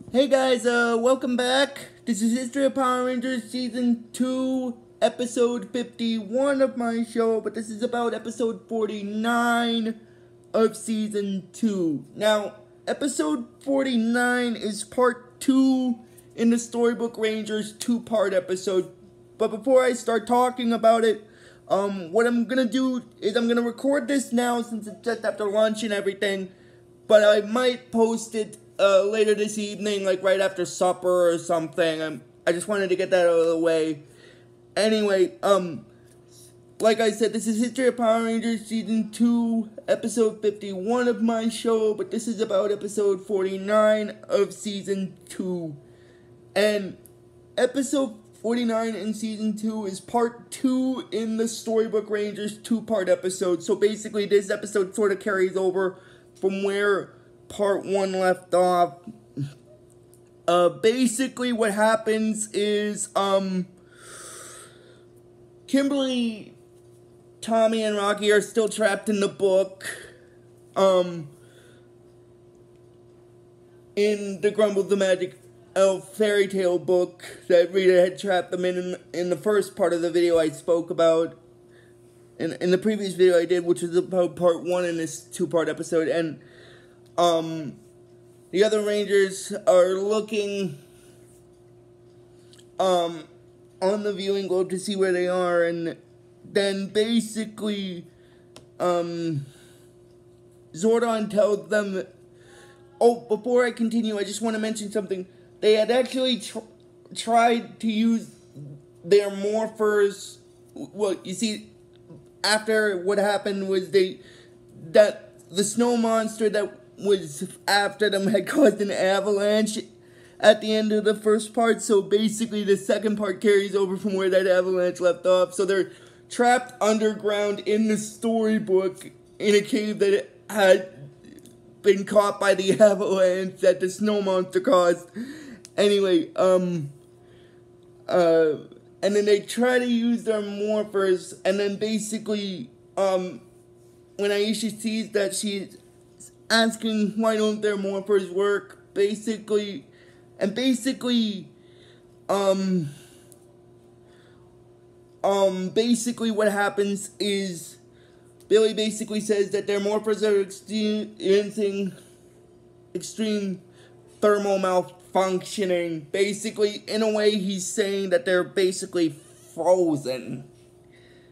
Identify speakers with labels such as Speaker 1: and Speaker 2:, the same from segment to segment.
Speaker 1: Hey guys, welcome back. This is History of Power Rangers Season 2, Episode 51 of my show, but this is about Episode 49 of Season 2. Now, Episode 49 is Part 2 in the Storybook Rangers 2-part episode, but before I start talking about it, what I'm gonna do is I'm gonna record this now since it's just after lunch and everything, but I might post it later this evening, like right after supper or something. I just wanted to get that out of the way. Anyway, like I said, this is History of Power Rangers Season 2, Episode 51 of my show, but this is about Episode 49 of Season 2. And Episode 49 in Season 2 is Part 2 in the Storybook Rangers 2-part episode. So basically, this episode sort of carries over from where Part 1 left off. Basically what happens is, Kimberly, Tommy, and Rocky are still trapped in the book, in the Grumble the Magic Elf fairy tale book that Rita had trapped them in the first part of the video I spoke about, in the previous video I did, which was about Part 1 in this 2-part episode, and, the other Rangers are looking, on the viewing globe to see where they are, and then basically, Zordon tells them that, oh, before I continue, I just want to mention something. They had actually tried to use their morphers. Well, you see, after what happened was that the snow monster that was after them had caused an avalanche at the end of the first part, so basically the second part carries over from where that avalanche left off. So they're trapped underground in the storybook in a cave that had been caught by the avalanche that the snow monster caused. Anyway, and then they try to use their morphers, and then basically, when Aisha sees that, she's asking why don't their morphers work, basically what happens is Billy basically says that their morphers are experiencing extreme thermal malfunctioning. Basically, in a way, he's saying that they're basically frozen.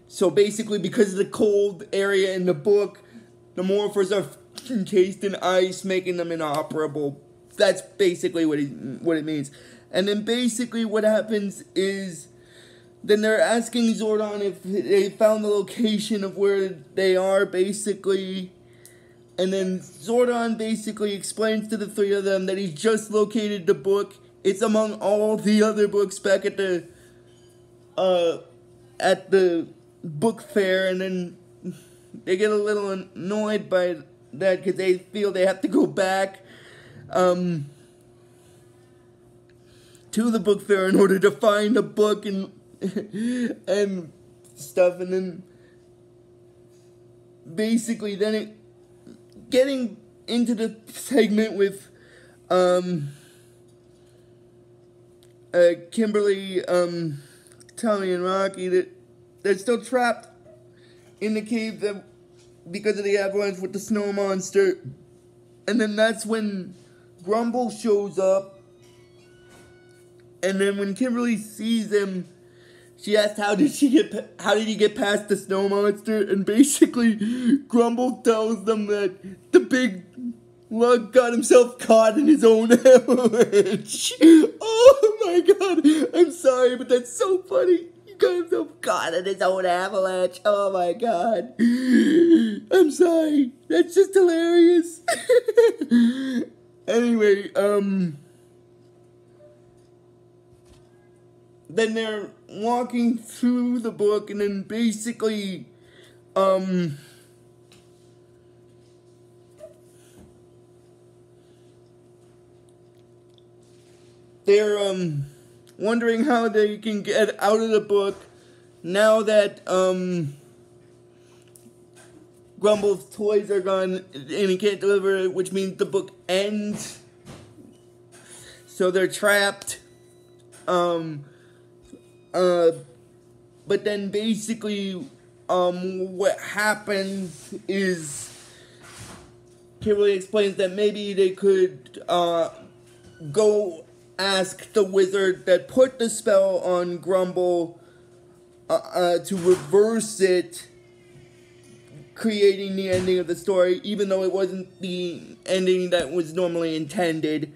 Speaker 1: So basically, because of the cold area in the book, the morphers are encased in ice, making them inoperable. That's basically what it means. And then basically what happens is, then they're asking Zordon if they found the location of where they are, basically. And then Zordon basically explains to the three of them that he's just located the book. It's among all the other books back at the book fair, and then they get a little annoyed by that because they feel they have to go back to the book fair in order to find a book and and stuff. And then basically getting into the segment with Kimberly, Tommy, and Rocky, that they're still trapped in the cave because of the avalanche with the snow monster. And then that's when Grumble shows up. And then when Kimberly sees him, she asks, how did he get past the snow monster? And basically, Grumble tells them that the big lug got himself caught in his own avalanche. Oh my god, I'm sorry, but that's so funny. He got himself caught in his own avalanche. Oh my god. I'm sorry. That's just hilarious. Anyway, then they're walking through the book, and then basically, they're, wondering how they can get out of the book now that, Grumble's toys are gone and he can't deliver it, which means the book ends. so they're trapped. But then basically, what happens is Kimberly explains that maybe they could go ask the wizard that put the spell on Grumble to reverse it, creating the ending of the story, even though it wasn't the ending that was normally intended.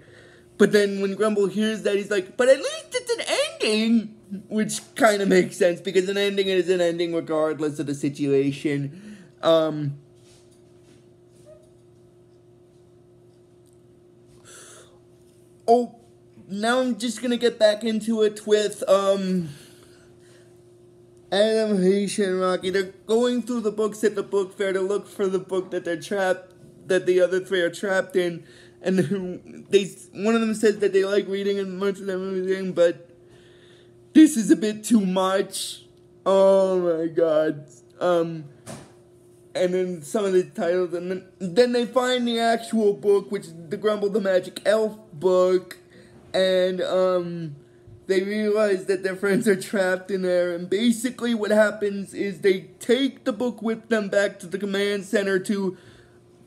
Speaker 1: But then when Grumble hears that, he's like, but at least it's an ending! Which kind of makes sense, because an ending is an ending regardless of the situation. Now I'm just gonna get back into it with, Adam, Haitian, and Rocky. They're going through the books at the book fair to look for the book that that the other three are trapped in. And one of them says that they like reading and much of them everything, but this is a bit too much. Oh my god. And then some of the titles, and then they find the actual book, which is the Grumble the Magic Elf book, and they realize that their friends are trapped in there, and basically what happens is they take the book with them back to the command center to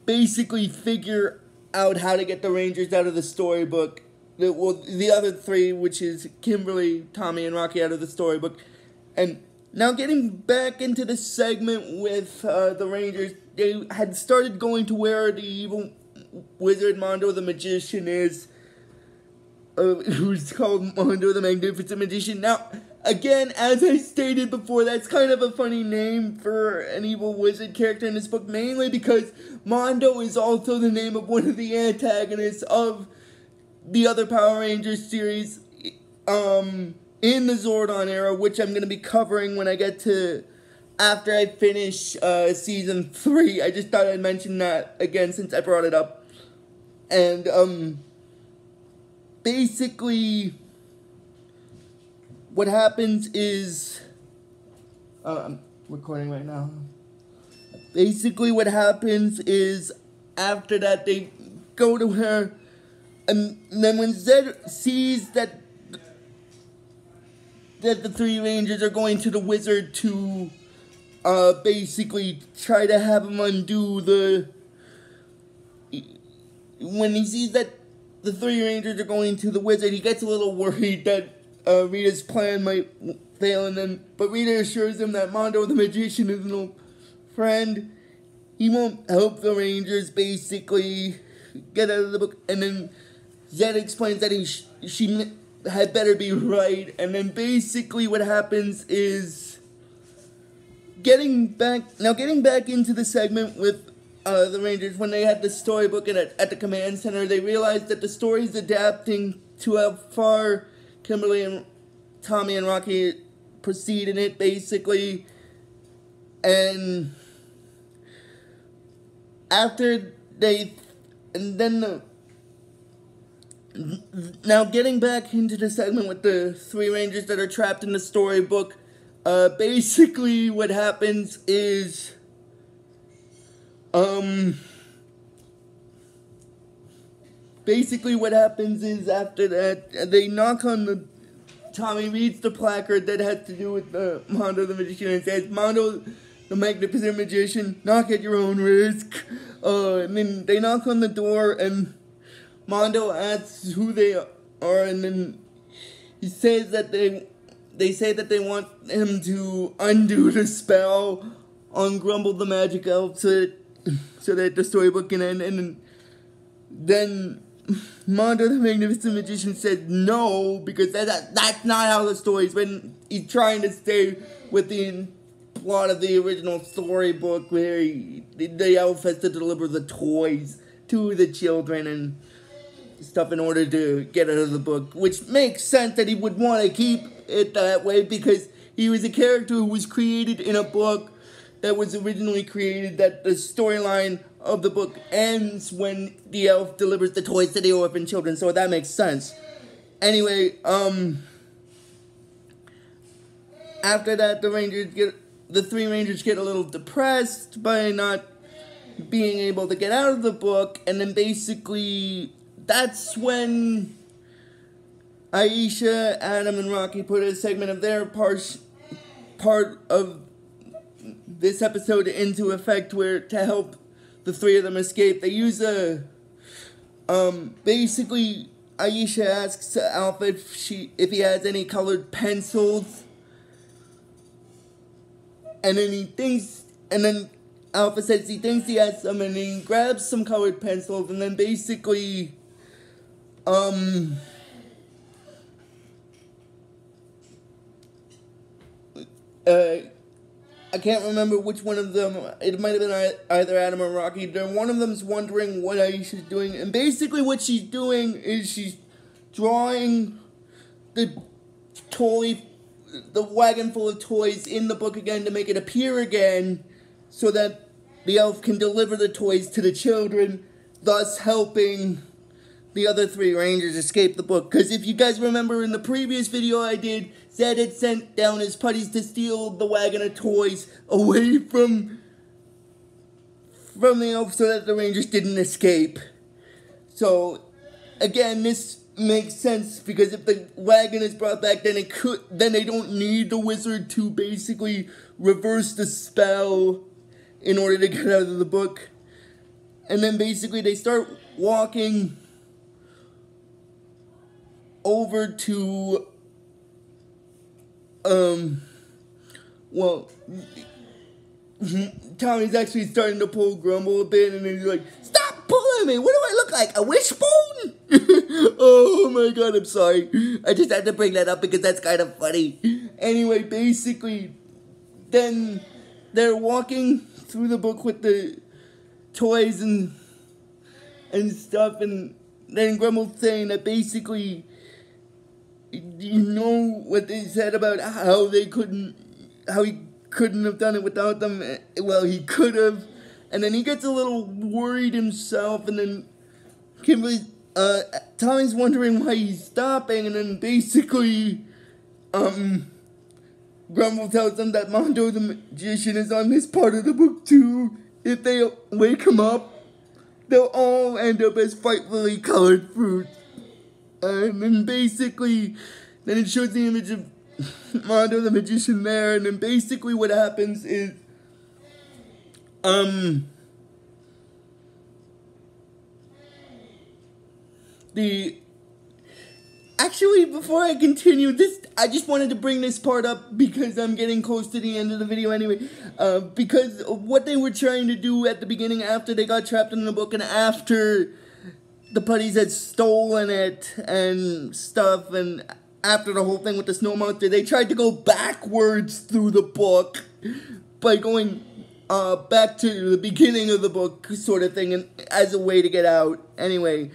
Speaker 1: basically figure out how to get the Rangers out of the storybook. The other three, which is Kimberly, Tommy, and Rocky, out of the storybook. And now getting back into the segment with the Rangers, they had started going to where the evil wizard Mondo the Magician is, who's called Mondo the Magnificent Magician. Now, again, as I stated before, that's kind of a funny name for an evil wizard character in this book, mainly because Mondo is also the name of one of the antagonists of the other Power Rangers series in the Zordon era, which I'm going to be covering when I get to after I finish season 3. I just thought I'd mention that again since I brought it up. And basically what happens is I'm recording right now. Basically what happens is after that they go to her, and then when Zed sees that the three Rangers are going to the wizard to basically try to have him undo when he sees that the three Rangers are going to the wizard, he gets a little worried that Rita's plan might fail, but Rita assures him that Mondo the Magician is an old friend. He won't help the Rangers basically get out of the book, and then Zed explains that she had better be right, and then basically what happens is getting back into the segment with the Rangers. When they had the storybook at the command center, they realized that the story's adapting to how far Kimberly and Tommy and Rocky proceed in it, basically. And now getting back into the segment with the three Rangers that are trapped in the storybook, basically what happens is, after that, they knock on Tommy reads the placard that has to do with Mondo the Magician, and says, Mondo the Magnificent Magician, knock at your own risk. And then they knock on the door, and Mondo asks who they are, and then he says that they say that they want him to undo the spell on Grumble the Magic Elf so that the storybook can end. And then Mondo the Magnificent Magician said no, because that's not how the story's written. He's trying to stay with the plot of the original storybook, where the elf has to deliver the toys to the children and stuff in order to get out of the book, which makes sense that he would want to keep it that way, because he was a character who was created in a book that was originally created, that the storyline of the book ends when the elf delivers the toys to the orphan children, so that makes sense. Anyway, after that, the three Rangers get a little depressed by not being able to get out of the book, and then basically that's when Aisha, Adam, and Rocky put a segment of their part of this episode into effect where to help the three of them escape. They use basically Aisha asks Alpha if he has any colored pencils, and then Alpha says he thinks he has some, and he grabs some colored pencils, and then basically I can't remember which one of them. It might have been either Adam or Rocky. One of them's wondering what Aisha's doing. And basically what she's doing is she's drawing the wagon full of toys in the book again to make it appear again so that the elf can deliver the toys to the children, thus helping the other three rangers escape the book. Because if you guys remember in the previous video I did, Zed had sent down his putties to steal the wagon of toys away from the elf so that the rangers didn't escape. So, again, this makes sense because if the wagon is brought back, then they don't need the wizard to basically reverse the spell in order to get out of the book. And then basically they start walking over to Tommy's actually starting to pull Grumble a bit, and he's like, "Stop pulling me! What do I look like, a wishbone?" Oh my god, I'm sorry. I just had to bring that up because that's kind of funny. Anyway, basically, then they're walking through the book with the toys and stuff, and then Grumble's saying that basically, you know what they said about how he couldn't have done it without them. Well, he could have, and then he gets a little worried himself, and then Tommy's wondering why he's stopping, and then basically, Grumble tells them that Mondo the Magician is on this part of the book too. If they wake him up, they'll all end up as frightfully colored fruits. And then basically, then it shows the image of Mondo the Magician there, and then basically what happens is, actually, before I continue this, I just wanted to bring this part up because I'm getting close to the end of the video anyway, because what they were trying to do at the beginning after they got trapped in the book and after the putties had stolen it and stuff, and after the whole thing with the snow monster, they tried to go backwards through the book by going back to the beginning of the book sort of thing, and as a way to get out. Anyway,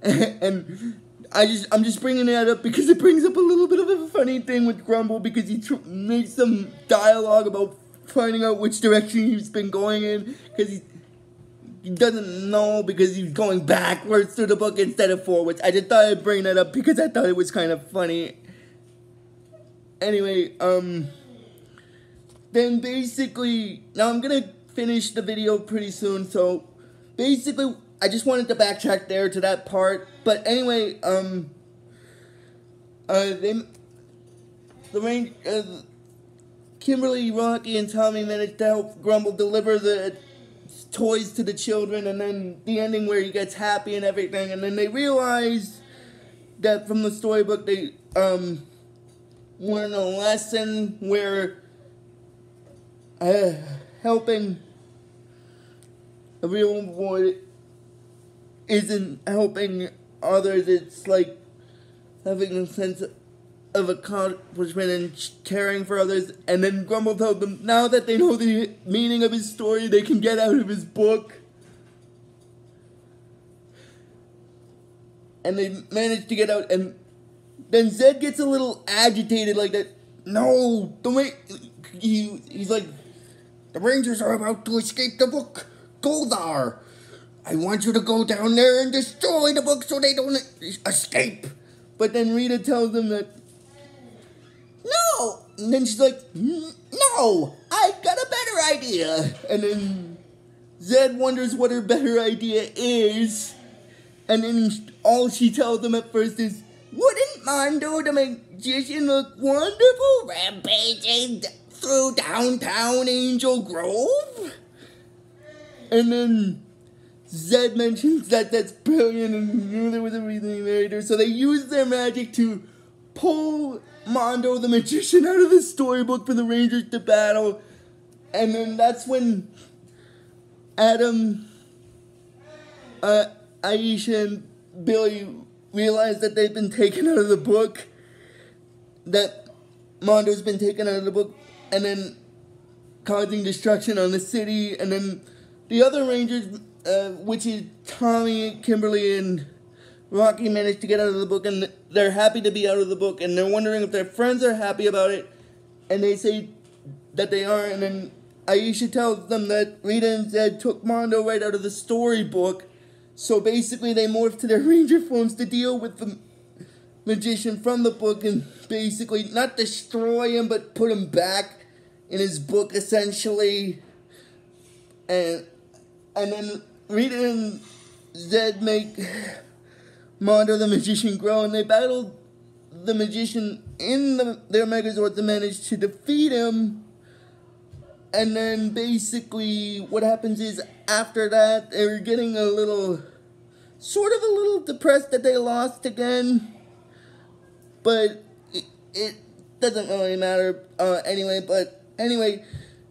Speaker 1: and I'm just bringing that up because it brings up a little bit of a funny thing with Grumble, because he makes some dialogue about finding out which direction he's been going in, because he doesn't know because he's going backwards through the book instead of forwards. I just thought I'd bring that up because I thought it was kind of funny. Anyway, then basically, now I'm gonna finish the video pretty soon, so basically, I just wanted to backtrack there to that part. But anyway, Kimberly, Rocky, and Tommy managed to help Grumble deliver the toys to the children, and then the ending where he gets happy and everything, and then they realize that from the storybook they learn a lesson where helping a real boy isn't helping others. It's like having a sense of accomplishment and caring for others. And then Grumble told them now that they know the meaning of his story, they can get out of his book. And they managed to get out, and then Zed gets a little agitated like that. No, he's like, the Rangers are about to escape the book. Go there. I want you to go down there and destroy the book so they don't escape. But then Rita tells him that, no. And then she's like, no, I've got a better idea. And then Zed wonders what her better idea is. And then all she tells him at first is, wouldn't Mondo the magician look wonderful rampaging through downtown Angel Grove? And then Zed mentions that that's brilliant and knew there was a reason later. So they use their magic to pull Mondo the magician out of the storybook for the Rangers to battle. And then that's when Adam, Aisha, and Billy realize that they've been taken out of the book. That Mondo's been taken out of the book. And then causing destruction on the city. And then the other Rangers, which is Tommy, Kimberly, and Rocky, managed to get out of the book, and they're happy to be out of the book, and they're wondering if their friends are happy about it, and they say that they are, and then Aisha tells them that Rita and Zed took Mondo right out of the storybook, so basically they morph to their Ranger forms to deal with the magician from the book, and basically not destroy him, but put him back in his book, essentially, and then Rita and Zed make Mondo the magician grow, and they battle the magician in their Megazord to manage to defeat him. And then basically what happens is after that they're getting sort of a little depressed that they lost again, but it doesn't really matter anyway.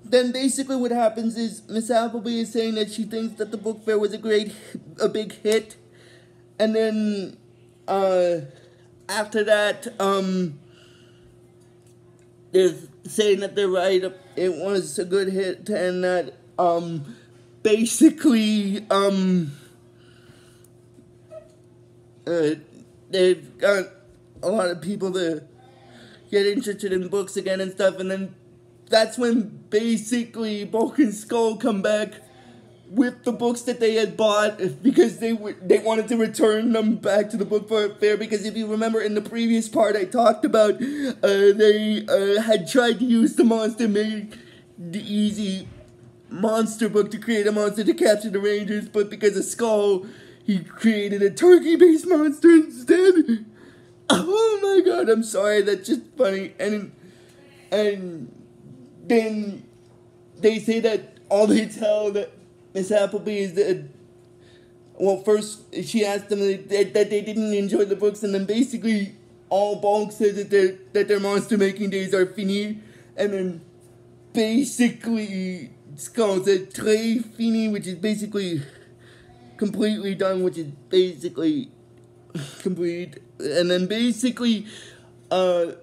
Speaker 1: Then basically what happens is Miss Appleby is saying that she thinks that the book fair was a big hit. And then, after that, they're saying that they're right, it was a good hit, and that, basically, they've got a lot of people to get interested in books again and stuff, and then that's when basically Bulk and Skull come back with the books that they had bought because they wanted to return them back to the book fair, because if you remember in the previous part I talked about they had tried to use the Monster Made Easy monster book to create a monster to capture the Rangers, but because of Skull he created a turkey-based monster instead. Oh my god, I'm sorry, that's just funny. And then they say that all they tell that Miss Appleby is that, well, first she asked them that they didn't enjoy the books, and then basically all Bulk says that their monster making days are fini, and then basically Skull said très fini, which is basically completely done, which is basically complete, and then basically the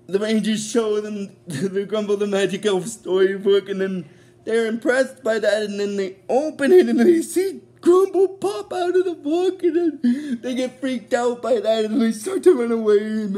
Speaker 1: Rangers show them the Grumble the Magic Elf storybook, and then they're impressed by that, and then they open it, and they see Grumble pop out of the book, and then they get freaked out by that, and they start to run away, and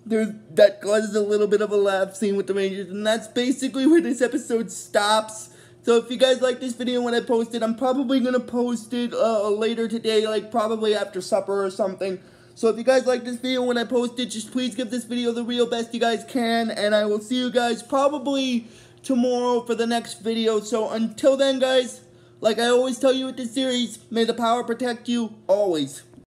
Speaker 1: then that causes a little bit of a laugh scene with the Rangers, and that's basically where this episode stops. So if you guys like this video when I post it, I'm probably going to post it later today, like probably after supper or something. So if you guys like this video when I post it, just please give this video the real best you guys can, and I will see you guys probably tomorrow for the next video. So until then, guys, like I always tell you with this series, may the power protect you always.